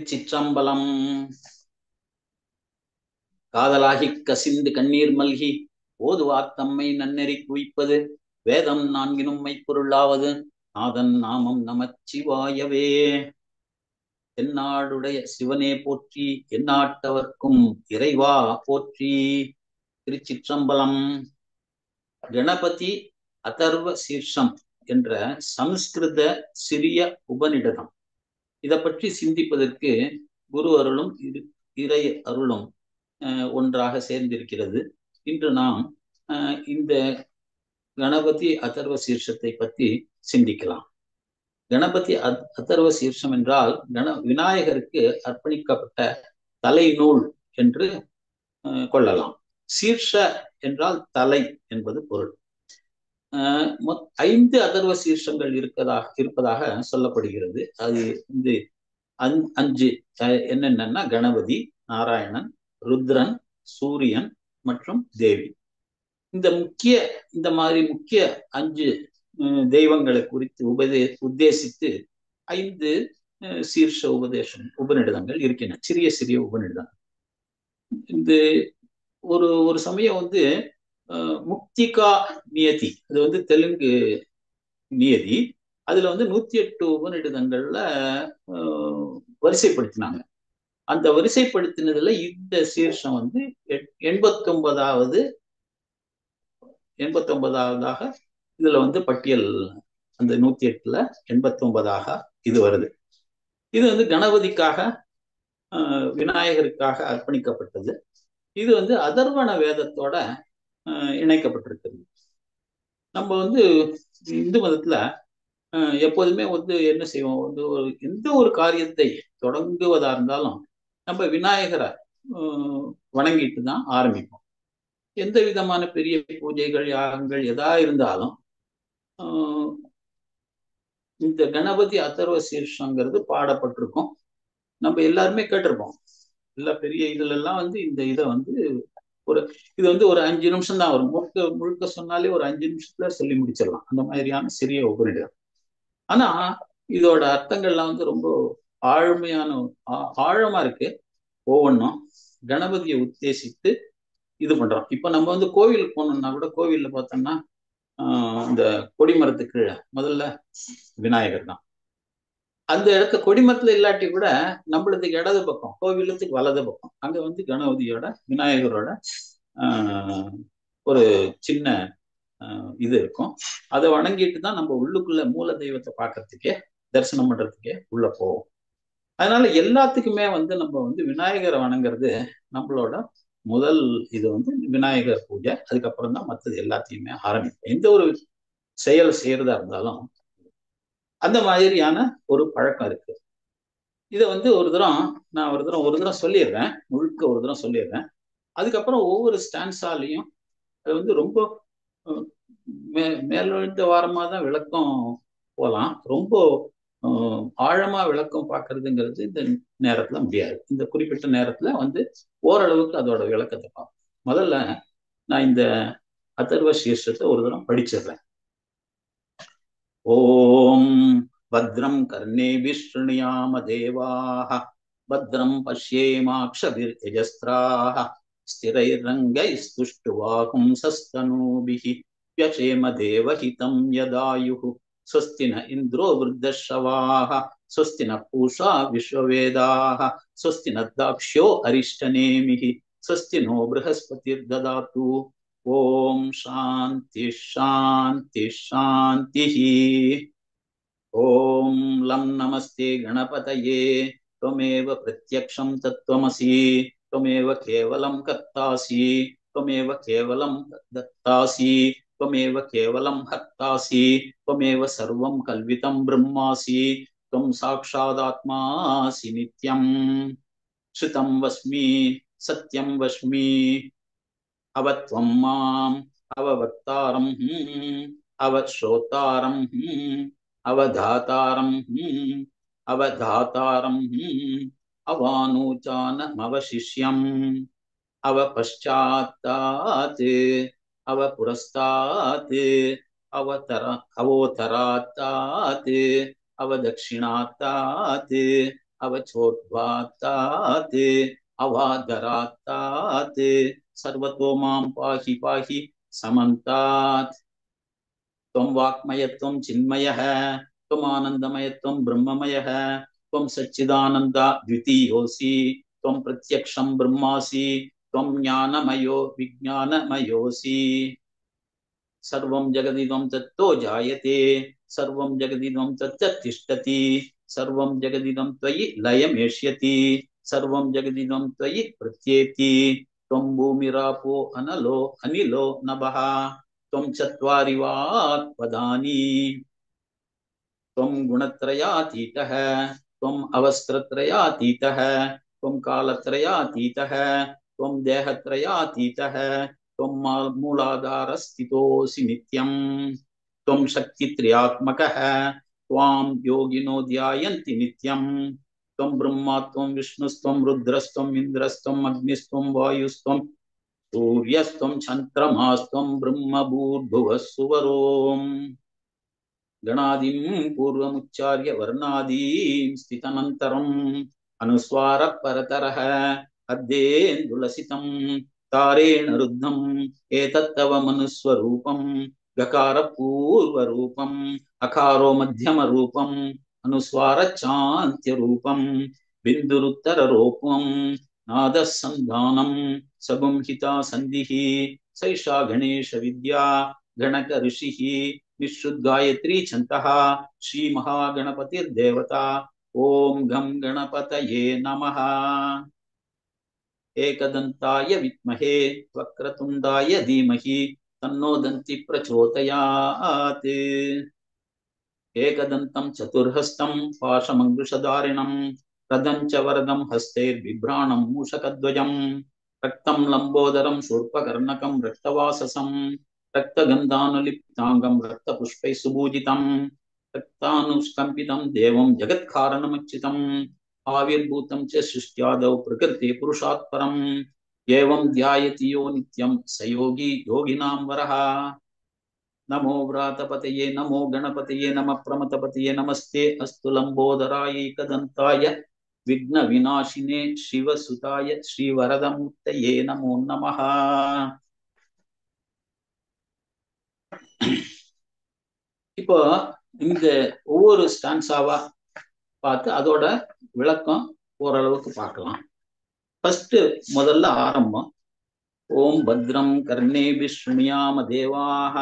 திருச்சிற்றம்பலம். காதலாகி கசிந்து கண்ணீர் மல்கி ஓதுவார் தம்மை நன்னெறி குவிப்பது வேதம் நான்கினும் மெய்ப்பொருளாவது நாதன் நாமம் நமச்சிவாயவே. தென்னாடுடைய சிவனே போற்றி, எந்நாட்டவர்க்கும் இறைவா போற்றி. திருச்சிற்றம்பலம். கணபதி அதர்வ சீர்ஷம் என்ற சமஸ்கிருத சிறிய உபநிடதம். இதை பற்றி சிந்திப்பதற்கு குரு அருளும் இறை அருளும் ஒன்றாக சேர்ந்திருக்கிறது. இன்று நாம் இந்த கணபதி அதர்வ சீர்ஷத்தை பற்றி சிந்திக்கலாம். கணபதி அதர்வ சீர்ஷம் என்றால் விநாயகருக்கு அர்ப்பணிக்கப்பட்ட தலைநூல் என்று கொள்ளலாம். சீர்ஷ என்றால் தலை என்பது பொருள். 5 அதர்வ சீர்ஷங்கள் இருப்பதாக சொல்லப்படுகிறது. அது இந்த 5 என்னென்னா கணபதி, நாராயணன், ருத்ரன், சூரியன் மற்றும் தேவி. இந்த மாதிரி முக்கிய 5 தெய்வங்களை குறித்து உத்தேசித்து 5 சீர்ஷ உபநிடதங்கள் இருக்கின்றன. சிறிய உபநிடதம். இந்த ஒரு சமயம் முக்திகா நியதி, அது தெலுங்கு நியதி. அதுல 108 உபநிடதங்கள்ல வரிசைப்படுத்தினாங்க. அந்த வரிசைப்படுத்தினதுல இந்த சீர்ஷம் 89வது இதுல பட்டியல். அந்த 108ல 89ஆக இது வருது. இது கணபதிக்காக, விநாயகருக்காக அர்ப்பணிக்கப்பட்டது. இது அதர்வண வேதத்தோட இணைக்கப்பட்டிருக்கிறது. நம்ம இந்து மதத்துல எப்போதுமே என்ன செய்வோம், எந்த ஒரு காரியத்தை தொடங்குவதா இருந்தாலும் நம்ம விநாயகரை வணங்கிட்டு தான் ஆரம்பிப்போம். எந்த விதமான பெரிய பூஜைகள், யாகங்கள் எதா இருந்தாலும் இந்த கணபதி அதர்வ சீர்ஷங்கிறது பாடப்பட்டிருக்கும். நம்ம எல்லாருமே கேட்டிருப்போம். எல்லா பெரிய இதுல எல்லாம் இந்த இதை இது ஒரு 5 நிமிஷம் தான் வரும். முழுக்க சொன்னாலே ஒரு 5 நிமிஷத்துல சொல்லி முடிச்சிடலாம். அந்த மாதிரியான சிறிய உபநிடதம். ஆனா இதோட அர்த்தங்கள்லாம் ரொம்ப ஆழமா இருக்கு. ஒவ்வொன்றும் கணபதியை உத்தேசித்து இது பண்றோம். இப்ப நம்ம கோவிலுக்கு போனோம்னா கூட, கோவில்ல பார்த்தோம்னா இந்த கொடிமரத்துக்கு முதல்ல விநாயகர் தான். அந்த இடத்த கொடிமரத்துல இல்லாட்டி கூட நம்மளதுக்கு இடது பக்கம், கோவிலத்துக்கு வலது பக்கம், அங்க கணபதியோட விநாயகரோட ஒரு சின்ன இது இருக்கும். அதை வணங்கிட்டு தான் நம்ம உள்ளுக்குள்ள மூல தெய்வத்தை பார்க்கறதுக்கே, தரிசனம் பண்றதுக்கே உள்ள போவோம். அதனால எல்லாத்துக்குமே நம்ம விநாயகரை வணங்குறது நம்மளோட முதல் இது விநாயகர் பூஜை. அதுக்கப்புறம் தான் மற்றது எல்லாத்தையுமே ஆரம்பிப்போம். எந்த ஒரு செயல் செய்யறதா இருந்தாலும் அந்த மாதிரியான ஒரு பழக்கம் இருக்கு. இதை ஒரு தரம் சொல்லிடுறேன், முழுக்க ஒரு தரம் சொல்லிடுறேன். அதுக்கப்புறம் ஒவ்வொரு ஸ்டான்ஸாலையும் அது ரொம்ப மேலெழுந்த வாரமா தான் விளக்கம் போகலாம். ரொம்ப ஆழமா விளக்கம் பார்க்கறதுங்கிறது இந்த நேரத்துல முடியாது. இந்த குறிப்பிட்ட நேரத்துல ஓரளவுக்கு அதோட விளக்கத்தை பார்ப்போம். முதல்ல நான் இந்த அதர்வ சீர்ஷத்தை ஒரு தரம் படிச்சிடுறேன். ஓம் பத்ரம் கர்ணேபிः ஸ்ருணுயாம தேவாः பத்ரம் பஷ்யேமாக்ஷபிர்யஜஸ்த்ராः ஸ்திரைரங்கைஸ்துஷ்டுவாகும்சஸ்தனூபிः வ்யசேம தேவஹிதம் யதாயுः स्वस्ति न इंद्रो वृद्धश्रवाः स्वस्ति न पूषा विश्ववेदाः स्वस्ति न दाक्ष्यो अरिष्टनेमिः स्वस्ति नो बृहस्पतिर्ददातु. ओम शांति शांति शांति. ओम लं नमस्ते गणपतये त्वमेव प्रत्यक्षं तत्त्वमसि त्वमेव केवलं कर्तासि त्वमेव केवलं दत्तासि त्वमेव केवलं हर्तासि त्वमेव सर्वं कल्वितं ब्रह्मासि त्वं साक्षादात्मासि नित्यं श्रुतं वस्मि सत्यं वस्मि अवत्वं माम् अववक्तारं अवश्रोतारं अवधातारं अवधातारं अवानुचानमवशिष्यम् अवपश्चात्तात् अवपुरस्तात् अवोतरात्तात् अवदक्षिणात्तात् अवचोद्वातात् अवादरात्तात् सर्वतो मां पाहि पाहि समन्तात् त्वं वाक्मयत्वं चिन्मयः त्वम् आनन्दमयत्वं ब्रह्ममयः त्वं सच्चिदानन्द द्वितीयोऽसि त्वं प्रत्यक्षं ब्रह्मासि त्वं ज्ञानमयो विज्ञानमयोऽसि सर्वं जगदिदं तत्तो जायते सर्वं जगदिदं तत्तिष्ठति सर्वं जगदिदं त्वयि लयमेष्यति सर्वं जगदिदं त्वयि प्रत्येति त्वं भूमिरापो अनलो अनिलो नभः त्वं चत्वारि वाक्पदानि त्वं गुणत्रयातीतः त्वम् अवस्त्रत्रयातीतः त्वं कालत्रयातीतः त्वं देहत्रयातीतः त्वं मूलाधारस्थितोऽसि नित्यम् त्वं शक्तित्रयात्मकः त्वां योगिनो ध्यायन्ति नित्यम् त्वं ब्रह्मा त्वं विष्णुस्त्वं रुद्रस्त्वम् इन्द्रस्त्वम् अग्निस्त्वं वायुस्त्वं सूर्यस्त्वं चन्द्रमास्त्वं ब्रह्मभूर्भुवः सुवरोम् गणादिं पूर्वमुच्चार्य वर्णादीं स्थितनन्तरम् अनुस्वारः परतरः अद्येन्दुलसितं तारेण रुद्धम् एतत्तव मनुस्वरूपम् गकारपूर्वरूपम् अकारो मध्यमरूपम् अनुस्वारचान्त्यरूपम् बिन्दुरुत्तररूपम् नादः सन्धानम् सगुंहिता सन्धिः सैषा गणेशविद्या गणक ऋषिः विश्रुत गायत्री छंतः श्री महागणपतिर्देवता ओम गं गणपतये नमः एकदन्ताय विद्महे वक्रतुण्डाय धीमहि तन्नो दन्ति प्रचोदयात् एकदन्तं चतुर्हस्तं पाशमङ्कुशधारिणं रदं च वरदं हस्तैर्बिभ्राणं मूषकध्वजं रक्तं लम्बोदरं शूर्पकर्णकं रक्तवाससं रक्तगन्धानुलिप्ताङ्गं रक्तपुष्पैः सुपूजितं रक्तानुष्कम्पितं देवं जगत्कारणमच्युतम् आविर्भूतं च सृष्ट्यादौ प्रकृते पुरुषात् परम् एवं ध्यायति यो नित्यं स योगी योगिनां वरः नमो व्रातपतये नमो गणपतये नमः प्रमथपतये नमस्ते अस्तु लंबोदराय एकदन्ताय विघ्न विनाशिने शिवसुताय श्रीवरदमूर्तये नमो नमः இப்போ இந்த ஒவ்வொரு ஸ்டான்ஸாவா பார்த்து அதோட விளக்கம் ஓரளவுக்கு பார்க்கலாம் ஃபர்ஸ்ட் முதல்ல ஆரம்பம் ஓம் பத்ரம் கர்ணேபிः शृणुयाम देवाः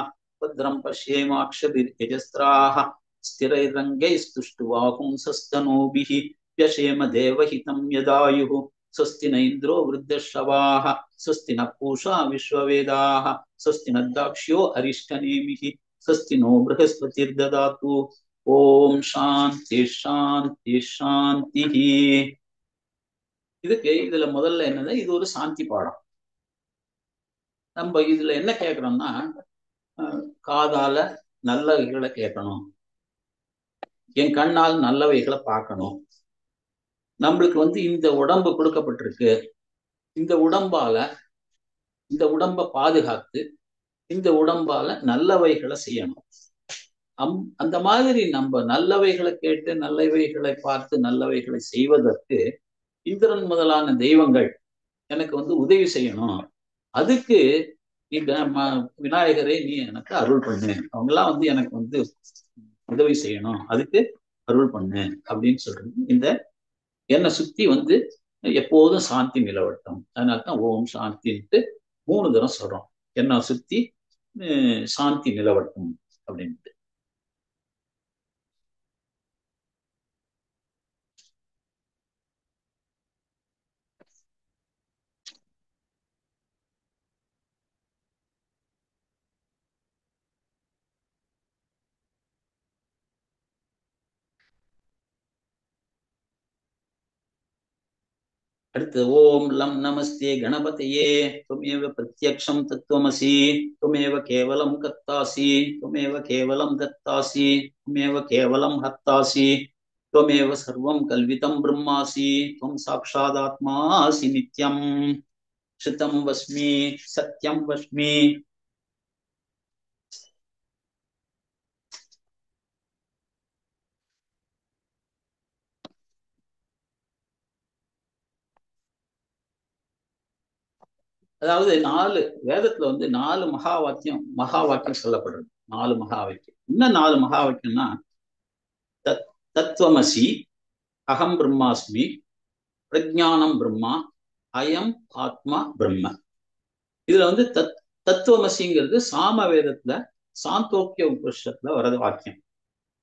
भद्रं पश्येमाक्षभिर्यजस्त्राः स्थिरैरङ्गैस्तुष्टुवापुंसस्तनूभिः व्यशेम देवहितं यदायुः स्वस्ति न इन्द्रो वृद्धश्रवाः स्वस्ति नः पूषा विश्ववेदाः स्वस्ति नद्दाक्ष्यो अरिष्टनेमिः स्वस्ति नो बृहस्पतिर्ददातु ओम शांति शांति शांतिः இதுல முதல்ல என்னது இது ஒரு சாந்தி பாடம் நம்ம இதுல என்ன கேட்கிறோம்னா காதால நல்லவைகளை கேட்கணும் என் கண்ணால் நல்லவைகளை பார்க்கணும் நம்மளுக்கு இந்த உடம்பு கொடுக்கப்பட்டிருக்கு இந்த உடம்ப பாதுகாத்து இந்த உடம்பால நல்லவைகளை செய்யணும் அந்த மாதிரி நம்ம நல்லவைகளை கேட்டு நல்லவைகளை பார்த்து நல்லவைகளை செய்வதற்கு இந்திரன் முதலான தெய்வங்கள் எனக்கு உதவி செய்யணும் அதுக்கு நீ விநாயகரே நீ எனக்கு அருள் பண்ணு அவங்கெல்லாம் எனக்கு உதவி செய்யணும் அதுக்கு அருள் பண்ணு அப்படின்னு சொல்றது இந்த என்னை சுத்தி எப்போதும் சாந்தி நிலவட்டும் அதனால்தான் ஓம் சாந்தின்ட்டு 3 தரம் சொல்றோம் என்னை சுத்தி சாந்தி நிலவட்டும் அப்படின்ட்டு அடுத்து ஓம் லம் நமஸ்தே கணபதையே துமேவ பிரத்யக்ஷம் தத்துவமசி துமேவ கேவலம் கர்த்தாசி துமேவ கேவலம் தத்தாசி துமேவ கேவலம் ஹர்த்தாசி त्वमेव सर्वं कल्वितं ब्रह्मासि त्वं साक्षादात्मासि नित्यं श्रुतं वस्मि सत्यं वस्मि அதாவது 4 வேதத்துல வந்து 4 மகா வாக்கியம் சொல்லப்படுறது. 4 மகா வாக்கியம். இன்னும் 4 மகா வாக்கியம்னா தத்துவமசி, அகம் பிரம்மாஸ்மி, பிரஜானம் பிரம்மா, அயம் ஆத்மா பிரம்ம. இதுல வந்து தத்துவமசிங்கிறது சாம வேதத்துல சாந்தோக்கிய உபனிஷத்துல வரது வாக்கியம்.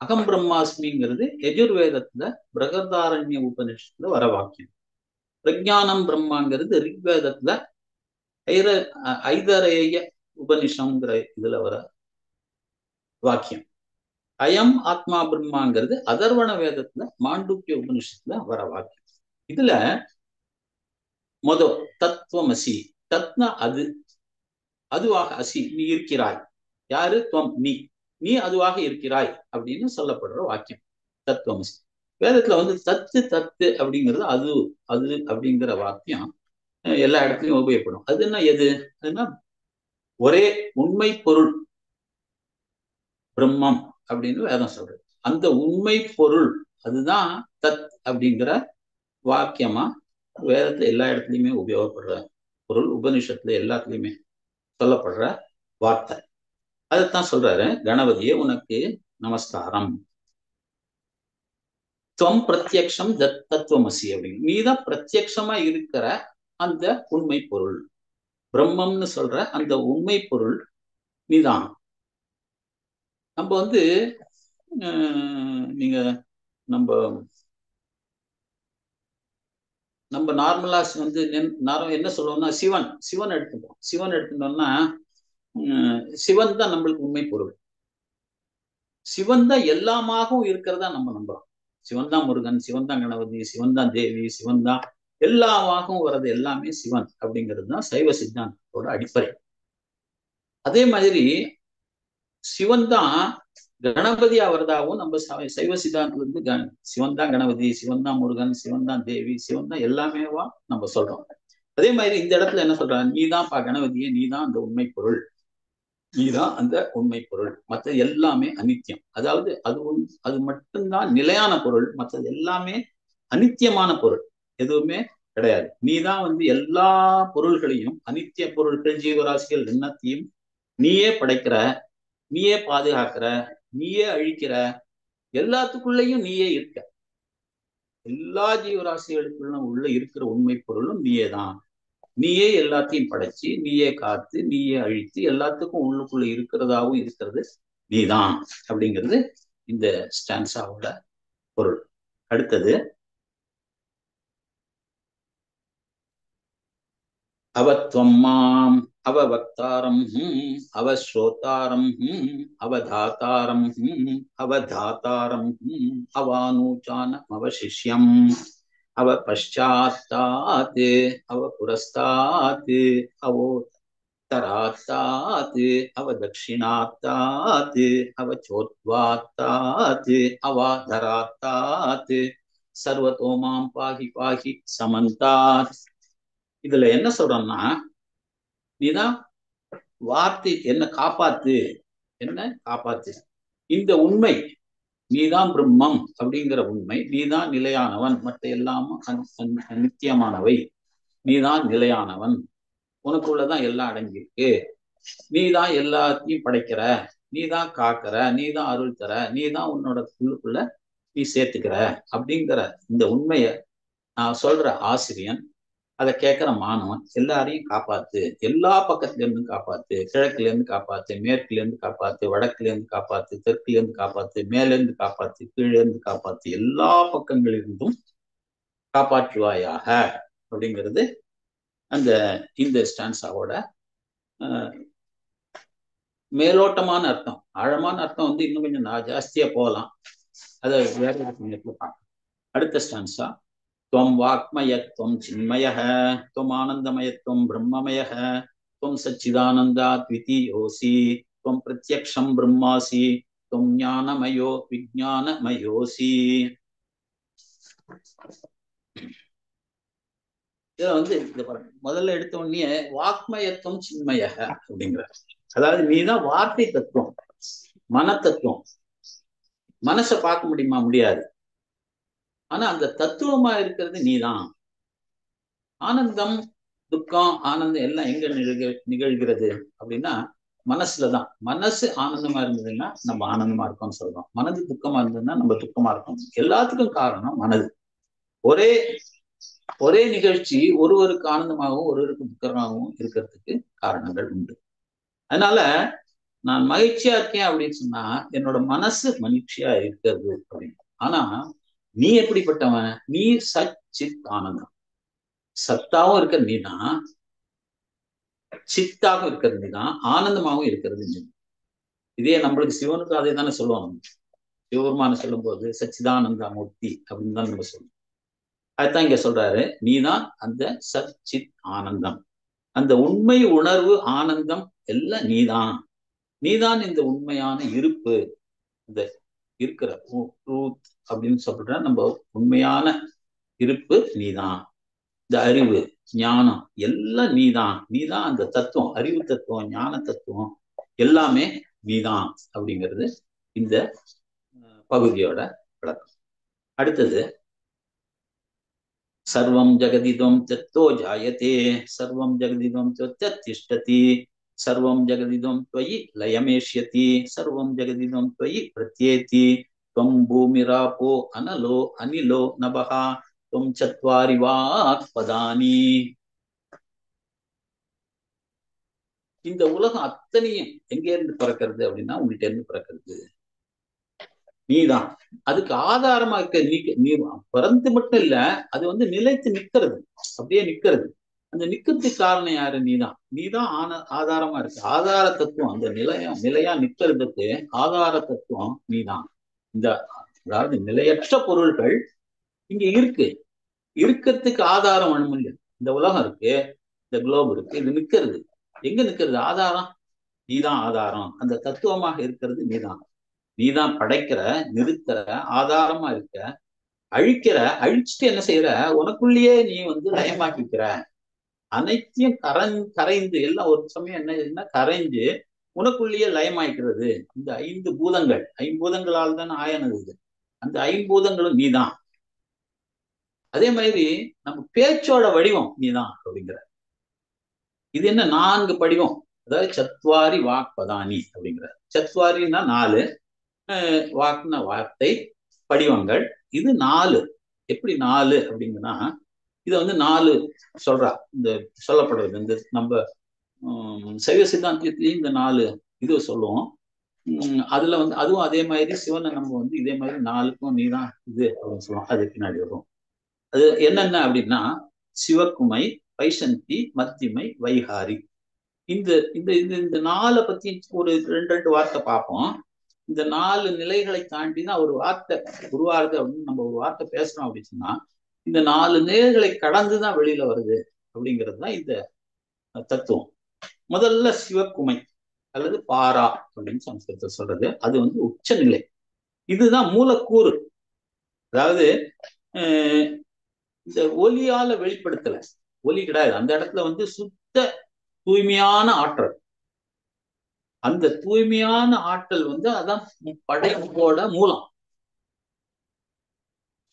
அகம் பிரம்மாஸ்மிங்கிறது யஜுர்வேதத்துல பிரகதாரண்ய உபனிஷத்துல வர வாக்கியம். பிரஜானம் பிரம்மாங்கிறது ரிக்வேதத்துல ஐதரேய உபனிஷம்ங்கிற இதுல வர வாக்கியம். அயம் ஆத்மா பிரம்மாங்கிறது அதர்வண வேதத்துல மாண்டூக்கிய உபனிஷத்துல வர வாக்கியம். இதுல தத்துவமசி, தத்னா அது, அதுவாக அசி நீ இருக்கிறாய். யாரு? துவம் நீ, நீ அதுவாக இருக்கிறாய் அப்படின்னு சொல்லப்படுற வாக்கியம் தத்துவமசி. வேதத்துல வந்து தத்து அப்படிங்கிறது அது அது அப்படிங்கிற வாக்கியம் எல்லா இடத்துலயும் உபயோகப்படும். அது என்ன எது? அதுனா ஒரே உண்மை பொருள் பிரம்மம் அப்படின்னு வேதம் சொல்றது. அந்த உண்மை பொருள் அதுதான் தத் அப்படிங்கிற வாக்கியமா வேதத்துல எல்லா இடத்துலயுமே உபயோகப்படுற பொருள். உபனிஷத்துல எல்லாத்துலயுமே சொல்லப்படுற வார்த்தை. அதைத்தான் சொல்றாரு, கணபதியே உனக்கு நமஸ்காரம். துவம் பிரத்யக்ஷம் தத்துவமசி அப்படின்னு, நீதான் பிரத்யக்ஷமா இருக்கிற அந்த உண்மை பொருள். பிரம்மம்னு சொல்ற அந்த உண்மை பொருள் நீதான். நம்ம வந்து நீங்க நம்ம நம்ம நார்மலா வந்து என்ன சொல்லுவோம்னா சிவன் எடுத்துட்டோம். சிவன் எடுத்துட்டோம்னா சிவன் தான் நம்மளுக்கு உண்மை பொருள். சிவன் தான் எல்லாமாகவும் இருக்கிறதா நம்ம நம்புறோம். சிவன் தான் முருகன், சிவன் தான் கணபதி, சிவன் தான் தேவி, சிவன் தான் எல்லாமாகவும் வர்றது எல்லாமே சிவன் அப்படிங்கிறது தான் சைவ சித்தாந்தத்தோட அடிப்படை. அதே மாதிரி சிவன் தான் கணபதி அவர்தாவும் நம்ம சைவ சித்தாந்தத்துல இருந்து சிவன் தான் கணபதி, சிவன் தான் முருகன், சிவன் தான் தேவி, சிவன் தான் எல்லாமேவா நம்ம சொல்றோம். அதே மாதிரி இந்த இடத்துல என்ன சொல்றாங்க? நீதான் கணபதியே, நீதான் அந்த உண்மை பொருள், நீதான் அந்த உண்மை பொருள். மற்ற எல்லாமே அனித்தியம். அதாவது அது மட்டும்தான் நிலையான பொருள், மற்றது எல்லாமே அனித்தியமான பொருள், எதுவுமே கிடையாது. நீதான் வந்து எல்லா பொருள்களையும், அனித்திய பொருட்கள் ஜீவராசிகள் எல்லாத்தையும் நீயே படைக்கிற, நீயே பாதுகாக்கிற, நீயே அழிக்கிற, எல்லாத்துக்குள்ளேயும் நீயே இருக்க. எல்லா ஜீவராசிகளுக்குள்ள உள்ள இருக்கிற உண்மை பொருளும் நீயே தான். நீயே எல்லாத்தையும் படைச்சு, நீயே காத்து, நீயே அழித்து, எல்லாத்துக்கும் உள்ளுக்குள்ள இருக்கிறதாவும் இருக்கிறது நீதான் அப்படிங்கிறது இந்த ஸ்டான்ஸாவோட பொருள். அடுத்தது, அவத்வம் மாம் அவவக்தாரம் அவஸ்ரோதாரம் அவதாத்தாரம் அவதாத்தாரம் அவானூச்சானம் அவசிஷ்யம் அவ பశ్చాத்தாத் அவ புரஸ்தாத் அவோத்தராத்தாத் அவ தட்சிணாத்தாத் அவ சோத்வாத்தாத் அவாதராத்தாத் சர்வதோ மாம் பாஹி பாஹி சமந்தாத். இதுல என்ன சொல்றோம்னா, நீதான் வார்த்தை, என்ன காப்பாத்து, என்ன காப்பாத்து. இந்த உண்மை நீதான் பிரம்மம் அப்படிங்கிற உண்மை, நீதான் நிலையானவன், மற்ற எல்லாமும் நித்தியமானவை, நீதான் நிலையானவன், உனக்குள்ளதான் எல்லாம் அடங்கியிருக்கு, நீதான் எல்லாத்தையும் படைக்கிற, நீதான் காக்கிற, நீதான் அருள் தர, நீதான் உன்னோட உள்ளுக்குள்ள நீ சேர்த்துக்கிற அப்படிங்கிற இந்த உண்மைய நான் சொல்ற ஆசிரியன், அதை கேட்கிற மாணவன், எல்லாரையும் காப்பாத்து, எல்லா பக்கத்துல இருந்து காப்பாத்து, கிழக்குல இருந்து காப்பாத்து, மேற்குல இருந்து காப்பாத்து, வடக்குல இருந்து காப்பாத்து, தெற்குல இருந்து காப்பாத்து, மேல இருந்து காப்பாத்து, கீழே இருந்து காப்பாத்து, எல்லா பக்கங்களிலிருந்தும் காப்பாற்றுவாயாக அப்படிங்கிறது அந்த இந்த ஸ்டான்ஸாவோட மேலோட்டமான அர்த்தம். ஆழமான அர்த்தம் வந்து இன்னும் கொஞ்சம் ஜாஸ்தியா போகலாம், அதை வேற பார்க்கலாம். அடுத்த ஸ்டான்ஸா, त्वं वाक्मयत्वं चिन्मयः त्वं आनन्दमयत्वं ब्रह्ममयः त्वं सच्चिदानन्दाद्वितीयोऽसि त्वं प्रत्यक्षं ब्रह्मासि त्वं ज्ञानमयो विज्ञानमयोऽसि. இதை வந்து முதல்ல எடுத்த உடனே வாக்மயத்துவம் சின்மயக அப்படிங்கிற, அதாவது நீதான் வார்த்தை தத்துவம், மன தத்துவம். மனசை பார்க்க முடியுமா? முடியாது. ஆனா அந்த தத்துவமா இருக்கிறது நீதான். ஆனந்தம் துக்கம் ஆனந்தம் எல்லாம் எங்க நிகழ்கிறது அப்படின்னா மனசுலதான். மனசு ஆனந்தமா இருந்ததுன்னா நம்ம ஆனந்தமா இருக்கோம்னு சொல்றோம். மனது துக்கமா இருந்ததுன்னா நம்ம துக்கமா இருக்கோம். எல்லாத்துக்கும் காரணம் மனது. ஒரே ஒரே நிகழ்ச்சி ஒருவருக்கு ஆனந்தமாகவும் ஒருவருக்கு துக்கமாகவும் இருக்கிறதுக்கு காரணங்கள் உண்டு. அதனால நான் மகிழ்ச்சியா இருக்கேன் அப்படின்னு சொன்னா என்னோட மனசு மகிழ்ச்சியா இருக்கிறது அப்படின்னு. ஆனா நீ எப்படிப்பட்டவன்? நீ சச்சித் ஆனந்தம். சத்தாவும் இருக்கிற நீதான், சித்தாகவும் இருக்கிறது நீதான், ஆனந்தமாகவும் இருக்கிறது நீ. இதே நம்மளுக்கு சிவனுக்கு அதே தானே சொல்லுவாங்க. சிவபெருமான சொல்லும் போது சச்சிதானந்த மூர்த்தி அப்படின்னு தான் நம்ம சொல்லுவோம். அதுதான் இங்க சொல்றாரு, நீதான் அந்த சச்சித் ஆனந்தம், அந்த உண்மை உணர்வு ஆனந்தம் எல்லாம் நீதான். நீதான் இந்த உண்மையான இருப்பு, இந்த இருக்கிற ட்ரூத் அப்படின்னு சொல்ற நம்ம உண்மையான இருப்பு நீதான். இந்த அறிவு ஞானம் எல்லாம் நீதான். நீதான் அந்த தத்துவம், அறிவு தத்துவம், ஞான தத்துவம் எல்லாமே நீதான் அப்படிங்கிறது இந்த பகுதியோட விளக்கம். அடுத்தது, சர்வம் ஜெகதிதம் தத்தோ ஜாயதே, சர்வம் ஜெகதிதம் திஷ்டதி, சர்வம் ஜெகதிதம் त्वयि லயமேஷ்யதி, சர்வம் ஜெகதிதம் त्वयि பிரத்யேதி, त्वं பூமிராபோ அனலோ அனிலோ நபஹ, त्वं சத்வாரி வாக்பதானி. இந்த உலகம் அத்தனையும் எங்க இருந்து பிறக்கிறது அப்படின்னா உங்கள்கிட்ட இருந்து பிறக்கிறது. நீதான் அதுக்கு ஆதாரமா இருக்க. நீ பிறந்து மட்டும் இல்ல, அது வந்து நிலைத்து நிக்கிறது, அப்படியே நிக்கிறது. அந்த நிக்கிறதுக்கு காரணம் யாரு? நீதான். நீதான் ஆதாரமா இருக்கு. ஆதார தத்துவம், அந்த நிலையா நிக்கிறதுக்கு ஆதார தத்துவம் நீதான். இந்த அதாவது நிலையற்ற பொருள்கள் இங்க இருக்கு, இருக்கிறதுக்கு ஆதாரம் ஒண்ணும் இல்லை. இந்த உலகம் இருக்கு, இந்த குளோப் இருக்கு, இது நிக்கிறது. எங்க நிக்கிறது? ஆதாரம் நீதான். ஆதாரம் அந்த தத்துவமாக இருக்கிறது நீதான். நீதான் படைக்கிற, நிறுத்துற, ஆதாரமா இருக்க, அழிக்கிற. அழிச்சுட்டு என்ன செய்யற? உனக்குள்ளேயே நீ வந்து லயமாக்கிக்கிற. அனைத்தையும் கரைந்து எல்லாம் ஒரு சமயம் என்ன கரைஞ்சு உனக்குள்ளேயே லயமாய்க்கிறது. இந்த 5 பூதங்கள், 5 பூதங்களால் தான் ஆயனது இது. அந்த 5 பூதங்களும் நீதான். அதே மாதிரி நம்ம பேச்சோட வடிவம் நீதான் அப்படிங்கிற. இது என்ன 4 படிவம், அதாவது சத்வாரி வாக்பதானி அப்படிங்கிற. சத்வாரின்னா 4, வாக்குன வார்த்தை, படிவங்கள். இது 4. எப்படி 4 அப்படிங்கன்னா, இதை வந்து 4 சொல்றா. இந்த சொல்லப்படுறது இந்த நம்ம சைவ சித்தாந்தத்திலையும் இந்த 4 இது சொல்லுவோம். அதுல வந்து அதுவும் அதே மாதிரி சிவனை நம்ம வந்து இதே மாதிரி 4க்கும் நீதான் இது அப்படின்னு சொல்லுவோம். அது பின்னாடி வரும். அது என்னென்ன அப்படின்னா, சிவக்குமை, வைசந்தி, மத்திமை, வைகாரி. இந்த இந்த இந்த 4 பத்தி ஒரு 2 வார்த்தை பார்ப்போம். இந்த 4 நிலைகளை தாண்டி தான் ஒரு வார்த்தை உருவாருது அப்படின்னு நம்ம ஒரு வார்த்தை பேசுறோம் அப்படின்னு சொன்னா, இந்த 4 நிலைகளை கடந்துதான் வெளியில வருது அப்படிங்கிறது தான் இந்த தத்துவம். முதல்ல சிவக்குமை அல்லது பாரா அப்படின்னு சமஸ்கிருதத்தை சொல்றது. அது வந்து உச்ச நிலை. இதுதான் மூலக்கூறு. அதாவது இந்த ஒலியால வெளிப்படுத்தல, ஒலி கிடையாது அந்த இடத்துல. வந்து சுத்த தூய்மையான ஆற்றல். அந்த தூய்மையான ஆற்றல் வந்து அதான் படைப்போட மூலம்.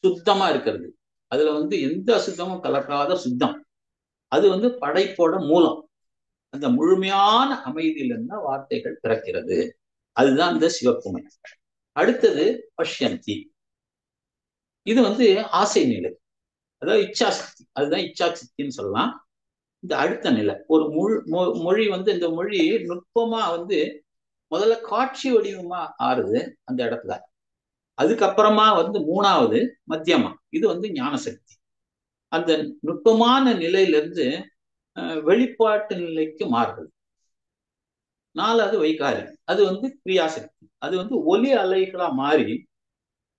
சுத்தமா இருக்கிறது, அதுல வந்து எந்த அசுத்தமும் கலக்காத சுத்தம். அது வந்து படைப்போட மூலம். அந்த முழுமையான அமைதியிலிருந்து வார்த்தைகள் பிறக்கிறது. அதுதான் இந்த சிவக்குமை. அடுத்தது பஷ்யந்தி. இது வந்து ஆசை நிலை, அதாவது இச்சாசக்தி. அதுதான் இச்சாசக்தின்னு சொல்லலாம். இந்த அடுத்த நிலை ஒரு மொழி வந்து, இந்த மொழி நுட்பமா வந்து முதல்ல காட்சி வடிவமா ஆறுது அந்த இடத்துல. அதுக்கப்புறமா வந்து 3வது மத்தியமா. இது வந்து ஞான சக்தி. அந்த நுட்பமான நிலையிலிருந்து வெளிப்பாட்டு நிலைக்கு மாறுது. 4வது வைகாரி. அது வந்து கிரியாசக்தி. அது வந்து ஒலி அலைகளா மாறி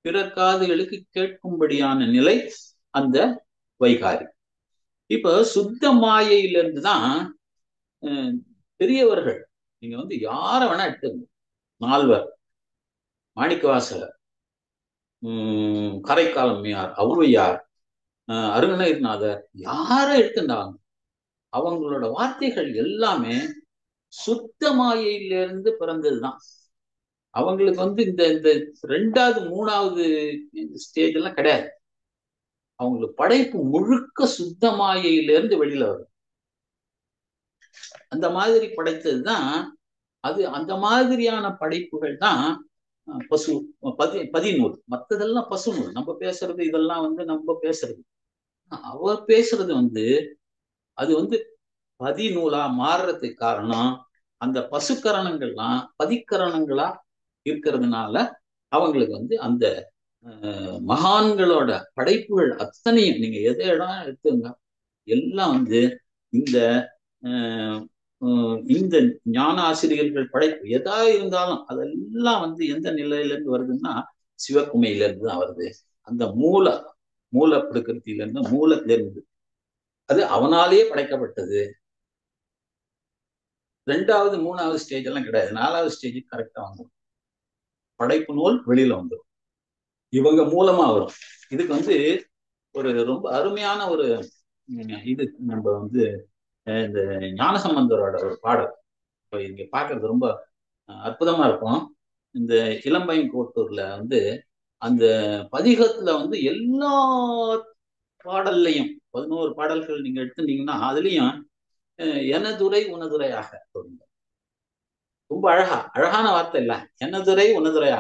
பிறர் காதுகளுக்கு கேட்கும்படியான நிலை அந்த வைகாரி. இப்ப சுத்த மாயையிலிருந்து தான் பெரியவர்கள், நீங்க வந்து யார வேணா எடுத்துங்க, 4 மாணிக்கவாசகர், கரைக்காலம்மையார், ஔவையார், அருணகிரிநாதர், யார எடுத்துட்டாங்க, அவங்களோட வார்த்தைகள் எல்லாமே சுத்த மாயையிலிருந்து பிறந்ததுதான். அவங்களுக்கு வந்து இந்த 2வது 3வது ஸ்டேஜ் எல்லாம் கிடையாது. அவங்களுக்கு படைப்பு முழுக்க சுத்த மாயையிலிருந்து வெளியில வரும். அந்த மாதிரி படைத்ததுதான் அது. அந்த மாதிரியான படைப்புகள் தான் பசு பதிநூல். மற்றதெல்லாம் பசு நூல். நம்ம பேசுறது இதெல்லாம் வந்து நம்ம பேசுறது. அவர் பேசுறது வந்து அது வந்து பதிநூலா மாறுறதுக்கு காரணம் அந்த பசுக்கரணங்கள்லாம் பதிக்கரணங்களா இருக்கிறதுனால அவங்களுக்கு வந்து அந்த மகான்களோட படைப்புகள் அத்தனையும் நீங்க எதை இடம் எடுத்துங்க எல்லாம் வந்து இந்த இந்த ஞான ஆசிரியர்கள் படைப்பு எதா இருந்தாலும் அதெல்லாம் வந்து எந்த நிலையில இருந்து வருதுன்னா சிவக்குமையில இருந்து தான் வருது. அந்த மூல பிரகிருத்தில இருந்து மூலத்தில இருந்து அது அவனாலேயே படைக்கப்பட்டது. ரெண்டாவது மூணாவது ஸ்டேஜ் எல்லாம் கிடையாது. நாலாவது ஸ்டேஜ் கரெக்டா வந்துடும். படைப்பு நூல் வெளியில வந்துடும். இவங்க மூலமா வரும். இதுக்கு வந்து ஒரு ரொம்ப அருமையான ஒரு இது நம்ம வந்து இந்த ஞானசம்பந்தரோட ஒரு பாடல் இப்போ இங்க பாக்குறது ரொம்ப அற்புதமா இருக்கும். இந்த இளம்பையங்கோட்டூர்ல வந்து அந்த பதிகத்துல வந்து எல்லா பாடல்லையும் 11 பாடல்கள் நீங்க எடுத்துட்டீங்கன்னா அதுலயும் எனதுரை உனதுரையாக ரொம்ப அழகான வார்த்தை இல்ல. எனதுரை உனதுரையா,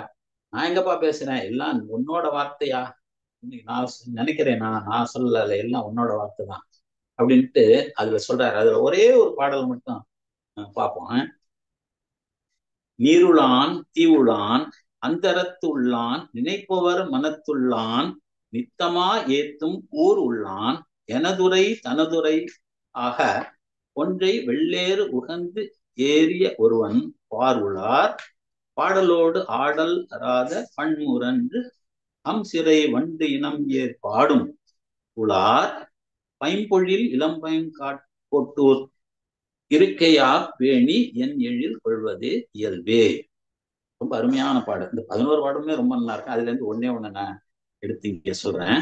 நான் எங்கப்பா பேசுறேன், எல்லாம் உன்னோட வார்த்தையா, நான் நினைக்கிறேன், நான் சொல்லல, எல்லாம் உன்னோட வார்த்தை தான் அப்படின்ட்டு அதுல சொல்றாரு. அதுல ஒரே ஒரு பாடல் மட்டும் பார்ப்போம். நீருளான் தீவுளான் அந்தரத்து உள்ளான் நினைப்பவர் மனத்துள்ளான் நித்தமா ஏத்தும் ஊர் உள்ளான் எனதுரை தனதுரை ஆக ஒன்றை வெள்ளேறு உகந்து ஏறிய ஒருவன் பார்வுளார் பாடலோடு ஆடல் அறாத பண்முரன்று சிறை வண்டு இனம் ஏற் பாடும் உளார் பைம்பொழில் இளம்பயங்கோட்டூர் இருக்கையா பேணி என் எழில் கொள்வது இயல்பே. ரொம்ப அருமையான பாடல். இந்த 11 பாடலுமே ரொம்ப நல்லா இருக்கு. அதுல இருந்து ஒண்ணு நான் எடுத்து இங்க சொல்றேன்.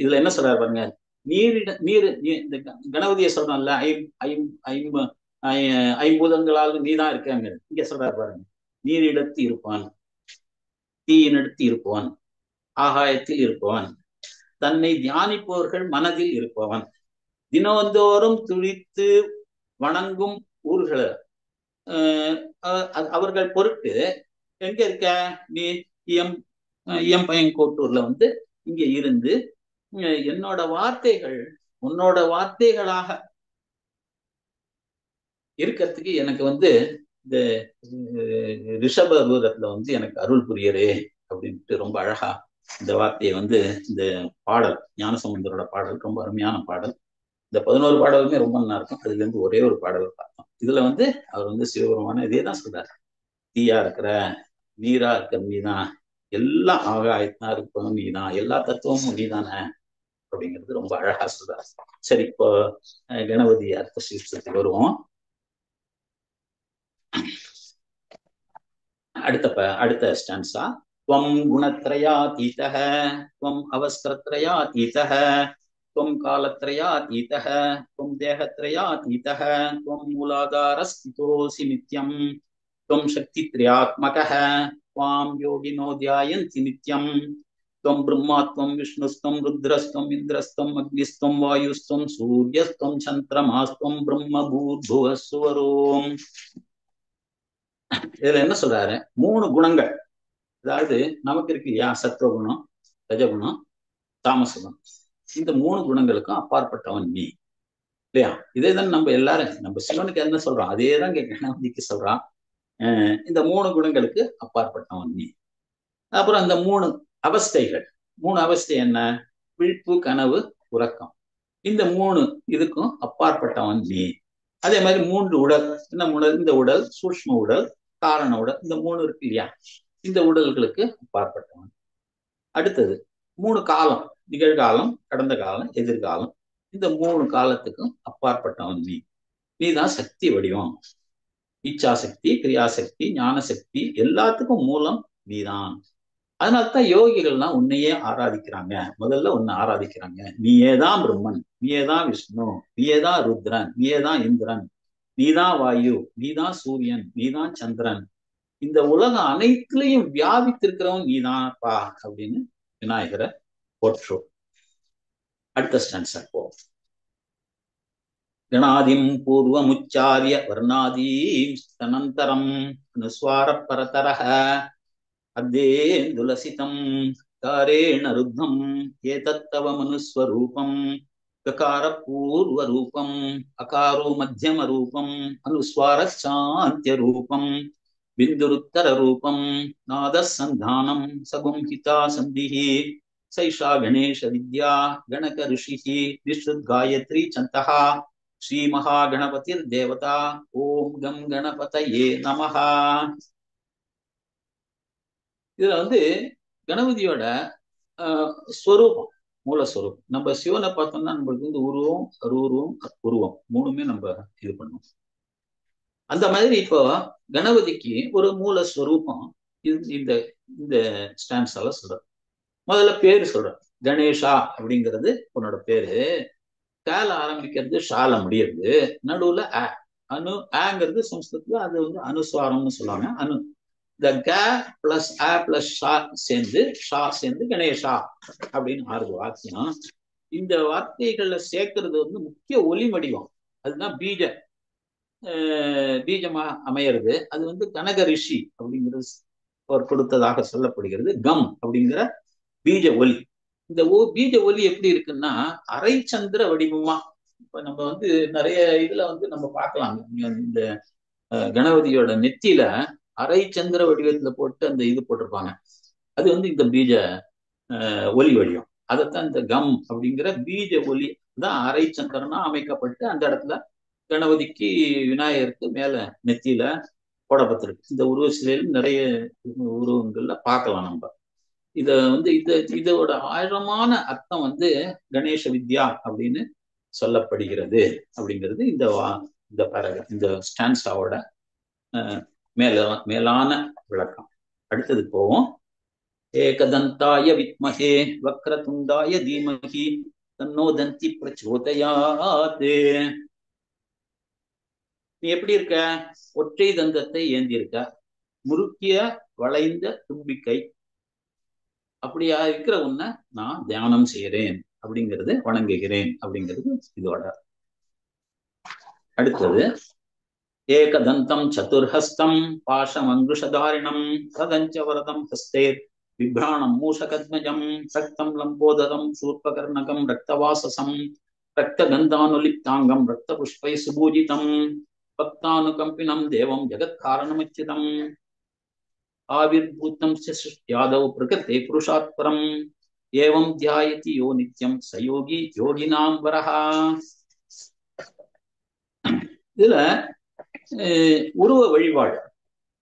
இதுல என்ன சொல்றாரு பாருங்க. நீர் இந்த கணபதியை சொல்றோம்ல, ஐம்பூதங்களால் நீதான் இருக்காங்க. இங்க சொல்றாரு பாருங்க. நீரிடத்து இருப்பான், தீயினடுத்து இருப்பவன், ஆகாயத்தில் இருப்பவன், தன்னை தியானிப்பவர்கள் மனதில் இருப்பவன், தினந்தோறும் துளித்து வணங்கும் ஊர்களை அவர்கள் பொருட்டு எங்க இருக்க நீ இயம்பயங்கோட்டூர்ல வந்து இங்க இருந்து என்னோட வார்த்தைகள் உன்னோட வார்த்தைகளாக இருக்கிறதுக்கு எனக்கு வந்து இந்த ரிஷபரூபத்துல வந்து எனக்கு அருள் புரியரே அப்படின்ட்டு ரொம்ப அழகா இந்த வார்த்தையை வந்து இந்த பாடல் ஞானசம்பந்தரோட பாடல் ரொம்ப அருமையான பாடல். இந்த 11 பாடலுமே ரொம்ப நல்லா இருக்கும். அதுல இருந்து ஒரே ஒரு பாடல் பார்த்தோம். இதுல வந்து அவர் வந்து சிவபெருமான இதே தான் சொல்றாரு. தீயா இருக்கிற, நீரா இருக்கிற நீதான், எல்லாம் ஆகாயத்தான் இருக்கணும் நீதான், எல்லா தத்துவமும் நீதானே அப்படிங்கிறது ரொம்ப அழகா சொல்றாரு. சரி, இப்போ கணபதி அர்த்த சீர்ஷத்துக்கு வருவோம். அடுத்த ஸ்டான்ஸா. त्वं गुणत्रयातीतः त्वं अवस्त्रत्रयातीतः त्वं कालत्रयातीतः त्वं देहत्रयातीतः त्वं मूलाधारस्थितोऽसि नित्यं त्वं शक्तित्रयात्मकः त्वां योगिनो ध्यायन्ति नित्यं त्वं ब्रह्मा त्वं विष्णुस्त्वं रुद्रस्त्वं इन्द्रस्त्वं अग्निस्त्वं वायुस्त्वं सूर्यस्त्वं चन्द्रमास्त्वं ब्रह्म भूर्भुवः सुवरोम्. இதுல என்ன சொல்றாரு? 3 குணங்கள். அதாவது நமக்கு இருக்கு இல்லையா, சத்துவகுணம், ரஜகுணம், தாமசகுணம். இந்த 3 குணங்களுக்கும் அப்பாற்பட்டவன் நீ இல்லையா? இதே தான் நம்ம எல்லாரும் நம்ம சிவனுக்கு என்ன சொல்றோம், அதே தான் கணபதிக்கு சொல்றான். இந்த 3 குணங்களுக்கு அப்பாற்பட்டவன் நீ. அப்புறம் அந்த 3 அவஸ்தைகள். 3 அவஸ்தை என்ன? விழிப்பு, கனவு, உறக்கம். இந்த 3 இதுக்கும் அப்பாற்பட்டவன் நீ. அதே மாதிரி 3 உடல். என்ன உடல்? இந்த உடல் சூக்ஷ்ம உடல், காரண உடல், இந்த 3 இருக்கு இல்லையா, இந்த உடல்களுக்கு அப்பாற்பட்டவன். அடுத்தது 3 காலம், நிகழ்காலம், கடந்த காலம், எதிர்காலம். இந்த 3 காலத்துக்கும் அப்பாற்பட்டவன் நீ. நீதான் சக்தி வடிவம். இச்சாசக்தி, கிரியாசக்தி, ஞான சக்தி எல்லாத்துக்கும் மூலம் நீதான். அதனால்தான் யோகிகள்லாம் உன்னையே ஆராதிக்கிறாங்க. முதல்ல உன்னை ஆராதிக்கிறாங்க. நீயேதான் பிரம்மன், நீயேதான் விஷ்ணு, நீயேதான் ருத்ரன், நீயேதான் இந்திரன், நீதான் வாயு, நீதான் சூரியன், நீதான் சந்திரன், இந்த உலகம் அனைத்துலயும் வியாபித்திருக்கிறவன் நீதான்ப்பா அப்படின்னு விநாயகரை போற்றோம். அடுத்த ஸ்டான்ஸ் போ. கணாதிம் பூர்வமுச்சாரிய வர்ணாதீம் தனந்தரம் அனுஸ்வார பரதரஹ அத்தேந்துலசிதம் காரேண ருத்தம் ஏதத்தவ மனுஸ்வரூபம் ககார பூர்வ ரூபம் அகாரோ மத்தியம ரூபம் அனுஸ்வார சாந்திய ரூபம் பிந்துருத்தர ரூபம் நாத சந்தானம் சகும்ஹிதா சந்திஹி சைஷா கணேஷ வித்யா கணக ரிஷிஹி விஸ்ருத் காயத்ரி சந்தஹா ஸ்ரீ மகாகணபதிர் தேவதா ஓம் கம் கணபதயே நமஹா. இதுல வந்து கணபதியோட ஸ்வரூபம், மூலஸ்வரூபம். நம்ம சிவனை பார்த்தோம்னா நம்மளுக்கு வந்து உருவம், அருவுருவம், உருவம் மூணுமே நம்ம இது பண்ணுவோம். அந்த மாதிரி இப்போ கணபதிக்கு ஒரு மூலஸ்வரூபம் இந்த இந்த ஸ்டான்ஸால சொல்றேன். முதல்ல பேரு சொல்றேன். கணேஷா அப்படிங்கிறது உன்னோட பேரு. கால ஆரம்பிக்கிறது ஷால முடியுது, நடுவுல அனு ஆங்கிறது சம்ஸ்கிருதத்துல அது வந்து அனுஸ்வாரம்னு சொல்லுவாங்க. அனு இந்த க பிளஸ் அ பிளஸ் ஷா சேர்ந்து ஷா சேர்ந்து கணேஷா அப்படின்னு ஆறுது வாக்கியம். இந்த வார்த்தைகள்ல சேர்க்கறது வந்து முக்கிய ஒலி வடிவம். அதுதான் பீஜமா அமையிறது. அது வந்து கனக ரிஷி அப்படிங்கிறது அவர் கொடுத்ததாக சொல்லப்படுகிறது. கம் அப்படிங்கிற பீஜ ஒலி. இந்த பீஜ ஒலி எப்படி இருக்குன்னா அரை சந்திர வடிவமா. இப்ப நம்ம வந்து நிறைய இதுல வந்து நம்ம பார்க்கலாம், இந்த கணபதியோட நெத்தியில அரை சந்திர வடிவத்துல போட்டு அந்த இது போட்டிருப்பாங்க. அது வந்து இந்த பீஜ ஒலி வடிவம். அதைத்தான் இந்த கம் அப்படிங்கிற பீஜ ஒலி தான் அரை சந்திரனா அமைக்கப்பட்டு அந்த இடத்துல கணபதிக்கு விநாயகருக்கு மேல நெத்தியில போடப்பட்டிருக்கு. இந்த உருவ சிலையில் நிறைய உருவங்கள்ல பார்க்கலாம் நம்ம. இத வந்து இதோட ஆழமான அர்த்தம் வந்து கணேச வித்யா அப்படின்னு சொல்லப்படுகிறது அப்படிங்கிறது இந்த ஸ்டான்ஸாவோட மேலான விளக்கம். அடுத்தது போவோம். ஏகதந்தாய வித்மஹே வக்ரதுண்டாய தீமஹி தன்னோ தந்தி பிரச்சோதயாத். நீ எப்படி இருக்க? ஒற்றை தந்தத்தை ஏந்தி இருக்க, முறுக்கிய வளைந்த தும்பிக்கை. அப்படியா இருக்கிற உன்னை நான் தியானம் செய்யறேன் அப்படிங்கிறது, வணங்குகிறேன் அப்படிங்கிறது இதோட. அடுத்தது ஏகதந்தம் சதுர்ஹஸ்தம் பாஷம் அங்குஷதாரிணம் ததஞ்ச வரதம் ஹஸ்தேர் விப்ராணம் மூஷகத்மஜம் ரக்தம் லம்போதரம் சூர்பகர்ணகம் ரக்தவாசசம் ரக்தகந்தானுலிப்தாங்கம் ரக்த புஷ்பை சுபூஜிதம் பக்தானுகம்பினம் தேவம் ஜெகத்காரணமச்சிதம் ஆவிர்பூதம் யாதவ் பிரகிருதே புருஷாத் பரம் ஏவம் தியாயதி யோ நித்யம் சயோகி யோகினாம் வரஹா. இதுல உருவ வழிபாடு,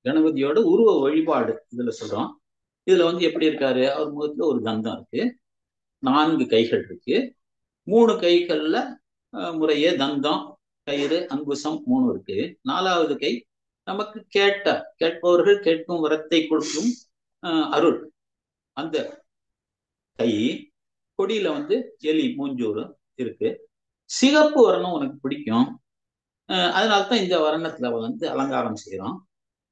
கணபதியோட உருவ வழிபாடு இதுல சொல்றோம். இதுல வந்து எப்படி இருக்காரு? அவர் முகத்துல ஒரு தந்தம் இருக்கு, 4 கைகள் இருக்கு. 3 கைகள்ல முறையே தந்தம், கயிறு, அங்குசம் 3 இருக்கு. 4வது கை நமக்கு கேட்பவர்கள் கேட்கும் வரத்தை கொடுக்கும் அருள். அந்த கை கொடியில வந்து எலி மூஞ்சூறு இருக்கு. சிகப்பு வர்ணம் உனக்கு பிடிக்கும், அதனால்தான் இந்த வர்ணத்துல வந்து அலங்காரம் செய்யறோம்.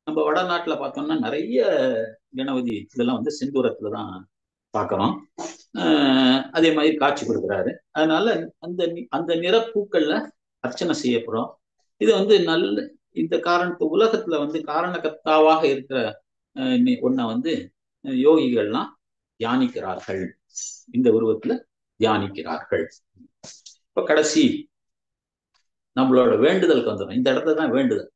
நம்ம வடநாட்டுல பார்த்தோம்னா நிறைய கணபதி இதெல்லாம் வந்து செந்தூரத்துலதான் பார்க்கிறோம். அதே மாதிரி காட்சி கொடுக்குறாரு. அதனால அந்த அந்த நிறப்பூக்கள்ல அர்ச்சனை செய்யப்படும். இது வந்து நல்ல இந்த காரணத்து உலகத்துல வந்து காரணகர்த்தாவாக இருக்கிற ஒன்ன வந்து யோகிகள்லாம் தியானிக்கிறார்கள், இந்த உருவத்துல தியானிக்கிறார்கள். இப்ப கடைசி நம்மளோட வேண்டுதலுக்கு வந்துடும். இந்த இடத்துல தான் வேண்டுதல்.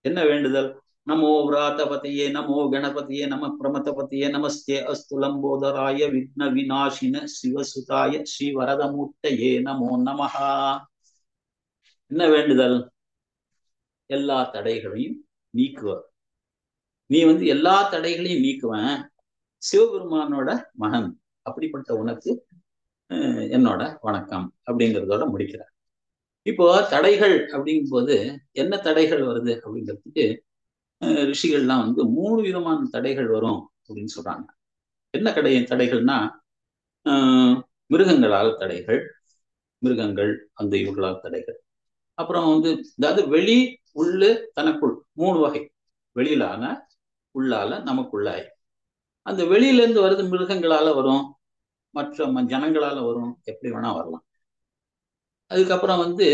என்ன வேண்டுதல்? நமோ விராதபதியே நமோ கணபதியே நம பிரமதபதியே நமஸ்தே அஸ்து லம்போதராய விக்ன விநாசின சிவசுதாய ஸ்ரீ வரதமூர்த்தயே நமோ நமஹா. என்ன வேண்டுதல்? எல்லா தடைகளையும் நீக்குவர். நீ வந்து எல்லா தடைகளையும் நீக்குவேன், சிவபெருமானோட மகன், அப்படிப்பட்ட உனக்கு என்னோட வணக்கம் அப்படிங்கிறதோட முடிக்கிறார். இப்போ தடைகள் அப்படிங்கும் போது என்ன தடைகள் வருது அப்படிங்கிறதுக்கு ரிஷிகள்லாம் வந்து 3 விதமான தடைகள் வரும் அப்படின்னு சொல்றாங்க. என்ன தடைகள்னா மிருகங்களால் தடைகள், மிருகங்கள் அந்த இவர்களால் தடைகள். அப்புறம் வந்து அதாவது வெளி உள்ளு தனக்குள் 3 வகை. வெளியிலான, உள்ளால, நமக்குள்ளாய். அந்த வெளியில இருந்து வருது மிருகங்களால வரும், மற்ற ஜனங்களால வரும், எப்படி வேணா வரலாம். அதுக்கப்புறம் வந்து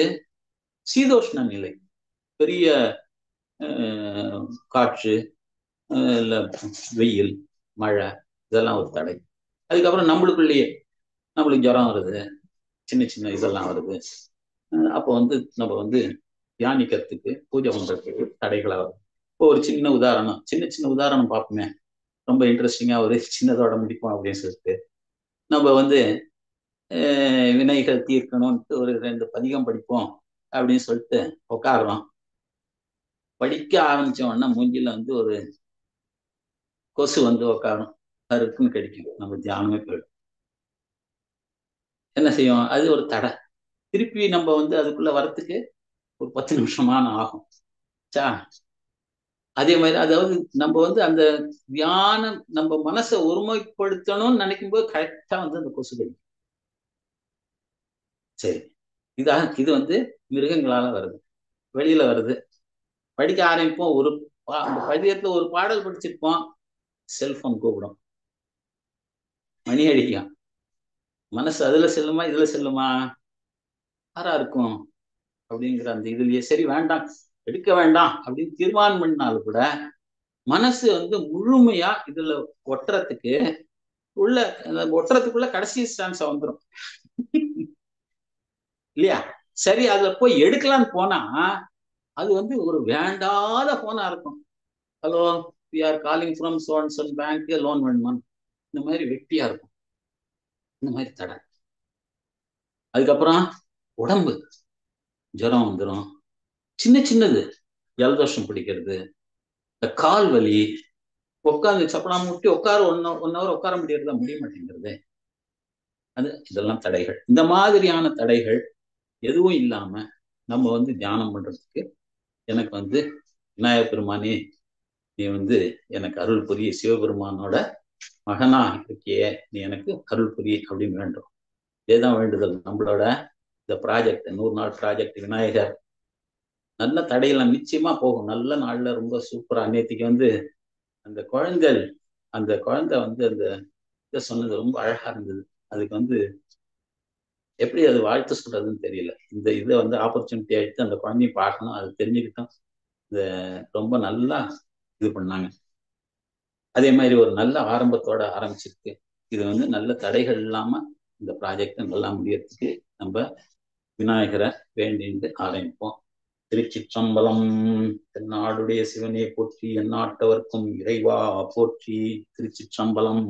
சீதோஷ்ண நிலை, பெரிய காற்று, இல்ல வெயில், மழை, இதெல்லாம் ஒரு தடை. அதுக்கப்புறம் நம்மளுக்கு ஜுரம் வருது, சின்ன சின்ன இதெல்லாம் வருது. அப்போ வந்து நம்ம வந்து தியானிக்கிறதுக்கு, பூஜை பண்றதுக்கு தடைகளா வரும். இப்போ ஒரு சின்ன சின்ன உதாரணம் பார்ப்போமே, ரொம்ப இன்ட்ரெஸ்டிங்கா ஒரு சின்னதோட முடிப்போம் அப்படின்னு சொல்லிட்டு, நம்ம வந்து வினைகள் தீர்க்கணும்ட்டு ஒரு 2 பதிகம் படிப்போம் அப்படின்னு சொல்லிட்டு உட்காடுறோம். படிக்க ஆரம்பிச்ச உடனே மூஞ்சில வந்து ஒரு கொசு வந்து உட்காரும், கருக்குன்னு கடிக்கும், நம்ம தியானமே போயிடும். என்ன செய்யும்? அது ஒரு தடை. திருப்பி நம்ம வந்து அதுக்குள்ள வரத்துக்கு ஒரு 10 நிமிஷமான ஆகும். அதே மாதிரி, அதாவது நம்ம வந்து அந்த தியானம், நம்ம மனசை ஒருமைப்படுத்தணும்னு நினைக்கும் போது கரெக்டா வந்து அந்த கொசு கடிக்கும். சரி, இது வந்து மிருகங்களால வருது, வெளியில வருது. படிக்க ஆரம்பிப்போம், அந்த பதியத்துல ஒரு பாடல் படிச்சிருப்போம், செல்போன் கூப்பிடும், மணி அடிக்கும். மனசு அதுல செல்லுமா இதுல செல்லுமா? யாரா இருக்கும் அப்படிங்கிற அந்த இதுலயே சரி வேண்டாம், எடுக்க வேண்டாம் அப்படின்னு தீர்மானம் பண்ணாலும் கூட மனசு வந்து முழுமையா இதுல ஒட்டுறதுக்கு உள்ள, ஒட்டுறதுக்குள்ள கடைசி ஸ்டான்ஸ் வந்துடும் இல்லையா? சரி, அதுல போய் எடுக்கலான்னு போனா அது வந்து ஒரு வேண்டாத போனா இருக்கும். Hello, we are calling from so and so bank, loan வேணுமா, இந்த மாதிரி வெட்டியா இருக்கும். இந்த மாதிரி தடை. அதுக்கப்புறம் உடம்பு ஜுரம் வந்துடும், சின்ன சின்னது, ஜலதோஷம் பிடிக்கிறது, இந்த கால் வலி, உட்காந்து சப்பனா முட்டி உட்கார ஒன் ஹவர் உட்கார முடிய மாட்டேங்கிறது. இதெல்லாம் தடைகள். இந்த மாதிரியான தடைகள் எதுவும் இல்லாம நம்ம வந்து தியானம் பண்றதுக்கு எனக்கு வந்து விநாயகர் பெருமானே, நீ வந்து எனக்கு அருள் புரிய, சிவபெருமானோட மகனா இருக்கியே, நீ எனக்கு அருள் புரிய அப்படின்னு வேண்டும். இதேதான் வேண்டுதல் நம்மளோட. இந்த ப்ராஜெக்ட் 100 நாள் ப்ராஜெக்ட் விநாயகர் நல்ல தடையெல்லாம் நிச்சயமா போகும். நல்ல நாள்ல ரொம்ப சூப்பரா. நேற்றுக்கு வந்து அந்த குழந்தை வந்து அந்த இதை சொன்னது ரொம்ப அழகா இருந்தது. அதுக்கு வந்து எப்படி அது வாழ்த்து சொல்றதுன்னு தெரியல. இந்த இதை வந்து ஆப்பர்ச்சுனிட்டி ஆயிடுத்து, அந்த குழந்தையும் பார்க்கணும், அது தெரிஞ்சுக்கிட்டோம். இந்த ரொம்ப நல்லா இது பண்ணாங்க. அதே மாதிரி ஒரு நல்ல ஆரம்பத்தோட ஆரம்பிச்சிருக்கு. இது வந்து நல்ல தடைகள் இல்லாம இந்த ப்ராஜெக்ட் நல்லா முடியறதுக்கு நம்ம விநாயகரை வேண்டிட்டு ஆரம்பிப்போம். திருச்சிற்றம்பலம். தென்னாடுடைய சிவனே போற்றி, எந்நாட்டவர்க்கும் இறைவா போற்றி. திருச்சிற்றம்பலம்.